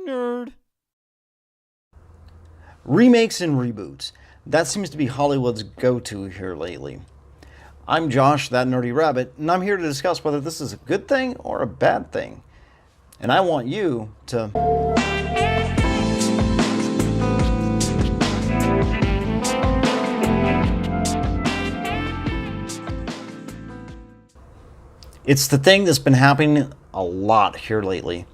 Nerd. Remakes and reboots. That seems to be Hollywood's go-to here lately. I'm Josh, that nerdy rabbit, and I'm here to discuss whether this is a good thing or a bad thing. And I want you to... It's the thing that's been happening a lot here lately.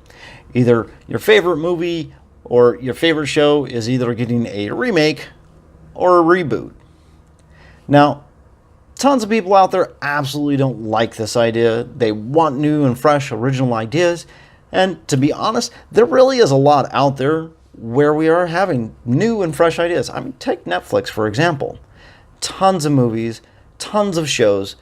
Either your favorite movie or your favorite show is either getting a remake or a reboot. Now, tons of people out there absolutely don't like this idea. They want new and fresh original ideas. And to be honest, there really is a lot out there where we are having new and fresh ideas. I mean, take Netflix, for example. Tons of movies, tons of shows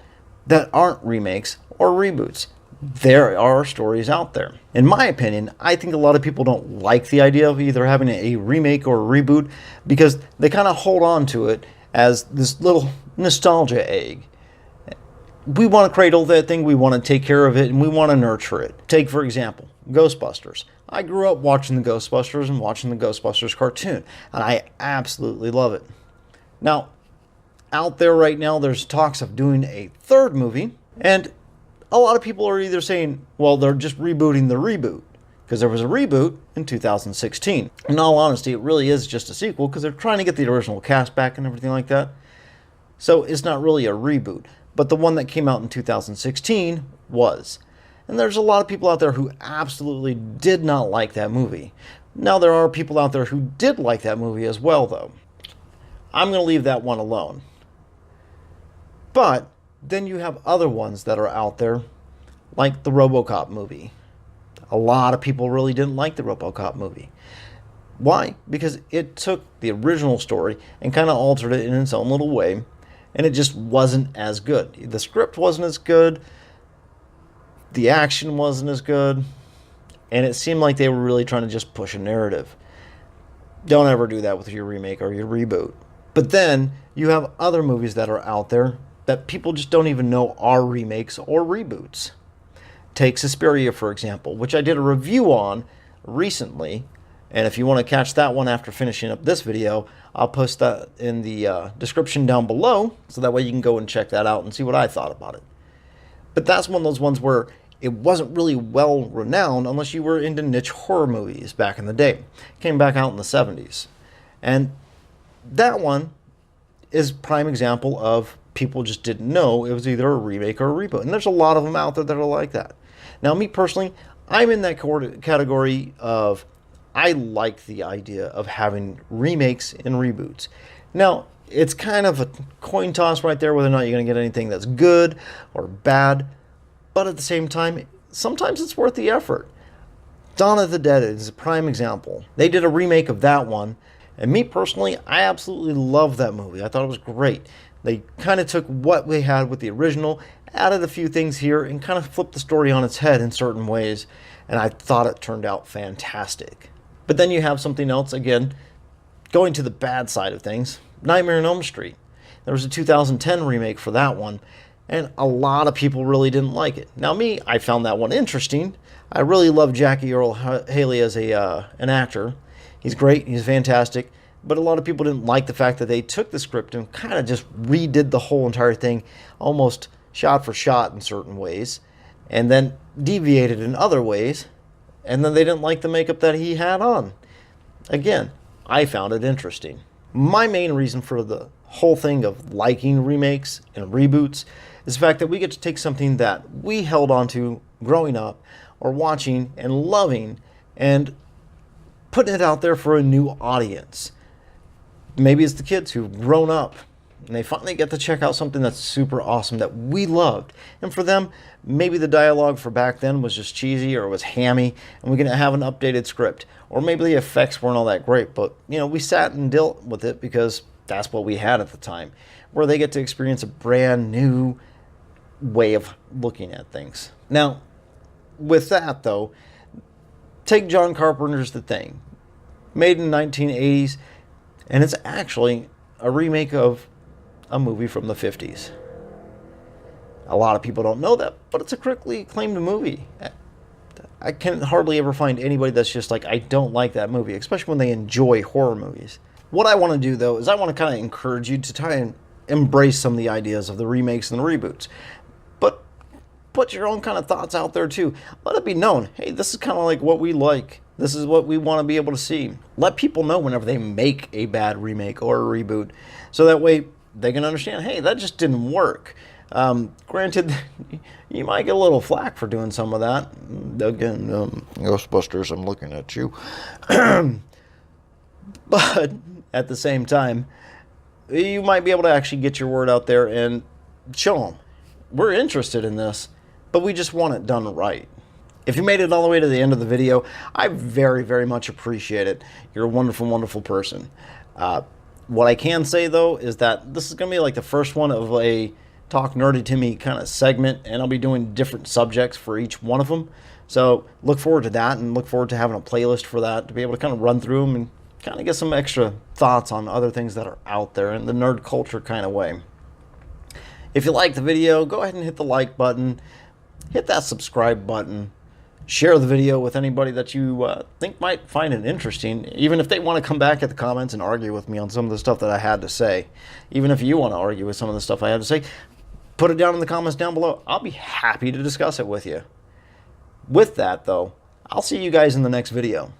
that aren't remakes or reboots. There are stories out there. In my opinion, I think a lot of people don't like the idea of either having a remake or a reboot because they kind of hold on to it as this little nostalgia egg. We want to cradle that thing, we want to take care of it, and we want to nurture it. Take, for example, Ghostbusters. I grew up watching the Ghostbusters and watching the Ghostbusters cartoon, and I absolutely love it. Now, out there right now, there's talks of doing a third movie, and a lot of people are either saying, well, they're just rebooting the reboot, because there was a reboot in 2016. In all honesty, it really is just a sequel, because they're trying to get the original cast back and everything like that. So it's not really a reboot, but the one that came out in 2016 was. And there's a lot of people out there who absolutely did not like that movie. Now, there are people out there who did like that movie as well, though. I'm going to leave that one alone. But then you have other ones that are out there, like the RoboCop movie. A lot of people really didn't like the RoboCop movie. Why? Because it took the original story and kind of altered it in its own little way, and it just wasn't as good. The script wasn't as good, the action wasn't as good, and it seemed like they were really trying to just push a narrative. Don't ever do that with your remake or your reboot. But then you have other movies that are out there that people just don't even know are remakes or reboots. Take Suspiria, for example, which I did a review on recently. And if you want to catch that one after finishing up this video, I'll post that in the description down below, so that way you can go and check that out and see what I thought about it. But that's one of those ones where it wasn't really well renowned unless you were into niche horror movies back in the day. It came back out in the 70s. And that one is a prime example of people just didn't know it was either a remake or a reboot. And there's a lot of them out there that are like that. Now, me personally, I'm in that category of I like the idea of having remakes and reboots. Now, it's kind of a coin toss right there whether or not you're going to get anything that's good or bad. But at the same time, sometimes it's worth the effort. Dawn of the Dead is a prime example. They did a remake of that one. And me personally, I absolutely love that movie. I thought it was great. They kind of took what we had with the original, added a few things here, and kind of flipped the story on its head in certain ways. And I thought it turned out fantastic. But then you have something else, again, going to the bad side of things, Nightmare on Elm Street. There was a 2010 remake for that one, and a lot of people really didn't like it. Now me, I found that one interesting. I really love Jackie Earle Haley as an actor. He's great, he's fantastic. But a lot of people didn't like the fact that they took the script and kind of just redid the whole entire thing, almost shot for shot in certain ways, and then deviated in other ways, and then they didn't like the makeup that he had on. Again, I found it interesting. My main reason for the whole thing of liking remakes and reboots is the fact that we get to take something that we held on to growing up or watching and loving and putting it out there for a new audience. Maybe it's the kids who've grown up and they finally get to check out something that's super awesome that we loved. And for them, maybe the dialogue for back then was just cheesy or it was hammy and we're going to have an updated script. Or maybe the effects weren't all that great, but we sat and dealt with it because that's what we had at the time. Where they get to experience a brand new way of looking at things. Now, with that though, take John Carpenter's The Thing. Made in the 1980s. And it's actually a remake of a movie from the 50s. A lot of people don't know that, but it's a critically acclaimed movie. I can hardly ever find anybody that's just like, I don't like that movie, especially when they enjoy horror movies. What I want to do, though, is I want to kind of encourage you to try and embrace some of the ideas of the remakes and the reboots. But put your own kind of thoughts out there, too. Let it be known, hey, this is kind of like what we like. This is what we want to be able to see. Let people know whenever they make a bad remake or a reboot, so that way they can understand, hey, that just didn't work. Granted, you might get a little flack for doing some of that. Again, Ghostbusters, I'm looking at you. But at the same time, you might be able to actually get your word out there and show them, we're interested in this, but we just want it done right. If you made it all the way to the end of the video, I very, very much appreciate it. You're a wonderful, wonderful person. What I can say, though, is that this is going to be like the first one of a Talk Nerdy to Me kind of segment, and I'll be doing different subjects for each one of them. So look forward to that, and look forward to having a playlist for that, to be able to kind of run through them and kind of get some extra thoughts on other things that are out there in the nerd culture kind of way. If you like the video, go ahead and hit the like button, hit that subscribe button, share the video with anybody that you think might find it interesting, even if they want to come back at the comments and argue with me on some of the stuff that I had to say. Even if you want to argue with some of the stuff I had to say, put it down in the comments down below. I'll be happy to discuss it with you. With that, though, I'll see you guys in the next video.